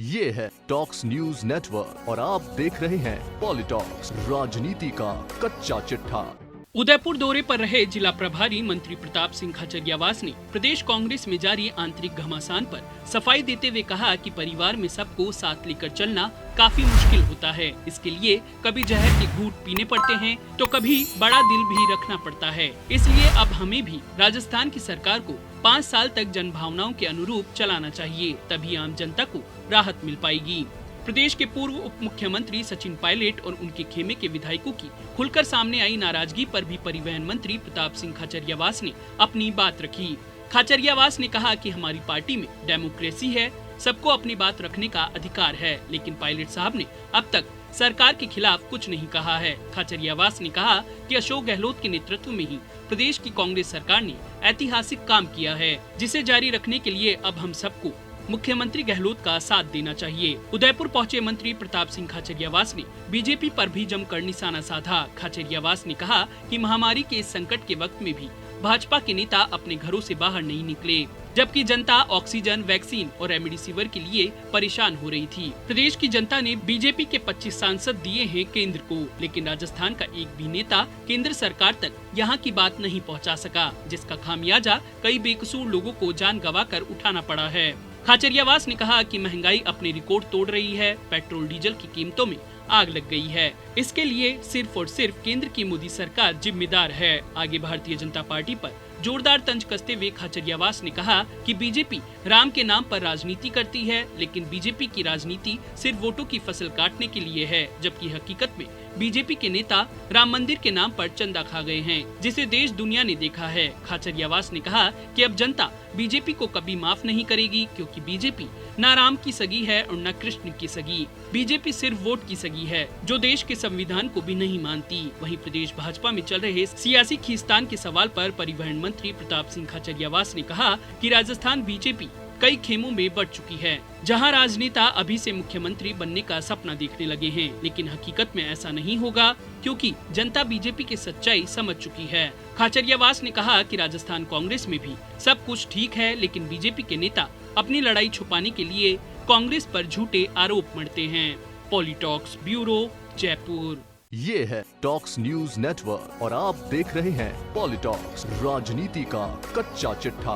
ये है talks news network और आप देख रहे हैं पॉलिटॉक्स, राजनीति का कच्चा चिट्ठा। उदयपुर दौरे पर रहे जिला प्रभारी मंत्री प्रताप सिंह खाचरियावास ने प्रदेश कांग्रेस में जारी आंतरिक घमासान पर सफाई देते हुए कहा कि परिवार में सबको साथ लेकर चलना काफी मुश्किल होता है। इसके लिए कभी जहर के घूंट पीने पड़ते हैं तो कभी बड़ा दिल भी रखना पड़ता है। इसलिए अब हमें भी राजस्थान की सरकार को 5 साल तक जनभावनाओं के अनुरूप चलाना चाहिए, तभी आम जनता को राहत मिल पाएगी। प्रदेश के पूर्व उप मुख्यमंत्री सचिन पायलट और उनके खेमे के विधायकों की खुलकर सामने आई नाराजगी पर भी परिवहन मंत्री प्रताप सिंह खाचरियावास ने अपनी बात रखी। खाचरियावास ने कहा कि हमारी पार्टी में डेमोक्रेसी है, सबको अपनी बात रखने का अधिकार है, लेकिन पायलट साहब ने अब तक सरकार के खिलाफ कुछ नहीं कहा है। खाचरियावास ने कहा कि अशोक गहलोत के नेतृत्व में ही प्रदेश की कांग्रेस सरकार ने ऐतिहासिक काम किया है, जिसे जारी रखने के लिए अब हम सबको मुख्यमंत्री गहलोत का साथ देना चाहिए। उदयपुर पहुंचे मंत्री प्रताप सिंह खाचरियावास ने बीजेपी पर भी जमकर निशाना साधा। खाचरियावास ने कहा कि महामारी के इस संकट के वक्त में भी भाजपा के नेता अपने घरों से बाहर नहीं निकले, जबकि जनता ऑक्सीजन, वैक्सीन और रेमडेसिविर के लिए परेशान हो रही थी। प्रदेश की जनता ने बीजेपी के 25 सांसद दिए हैं केंद्र को, लेकिन राजस्थान का एक भी नेता केंद्र सरकार तक यहां की बात नहीं पहुंचा सका, जिसका खामियाजा कई बेकसूर लोगों को जान गंवाकर उठाना पड़ा है। खाचरियावास ने कहा कि महंगाई अपने रिकॉर्ड तोड़ रही है, पेट्रोल डीजल की कीमतों में आग लग गई है। इसके लिए सिर्फ और सिर्फ केंद्र की मोदी सरकार जिम्मेदार है। आगे भारतीय जनता पार्टी पर जोरदार तंज कसते हुए खाचरियावास ने कहा कि बीजेपी राम के नाम पर राजनीति करती है, लेकिन बीजेपी की राजनीति सिर्फ वोटों की फसल काटने के लिए है, जबकि हकीकत में बीजेपी के नेता राम मंदिर के नाम पर चंदा खा गए हैं, जिसे देश दुनिया ने देखा है। खाचरियावास ने कहा कि अब जनता बीजेपी को कभी माफ नहीं करेगी, क्योंकि बीजेपी न राम की सगी है और न कृष्ण की सगी। बीजेपी सिर्फ वोट की सगी है, जो देश के संविधान को भी नहीं मानती। वहीं प्रदेश भाजपा में चल रहे सियासी खींचतान के सवाल पर परिवहन मंत्री प्रताप सिंह खाचरियावास ने कहा कि राजस्थान बीजेपी कई खेमों में बढ़ चुकी है, जहां राजनेता अभी से मुख्यमंत्री बनने का सपना देखने लगे हैं, लेकिन हकीकत में ऐसा नहीं होगा, क्योंकि जनता बीजेपी की सच्चाई समझ चुकी है। खाचरियावास ने कहा कि राजस्थान कांग्रेस में भी सब कुछ ठीक है, लेकिन बीजेपी के नेता अपनी लड़ाई छुपाने के लिए कांग्रेस पर झूठे आरोप मढ़ते हैं। पॉलिटॉक्स ब्यूरो, जयपुर। ये है टॉक्स न्यूज नेटवर्क और आप देख रहे हैं पॉलिटॉक्स, राजनीति का कच्चा चिट्ठा।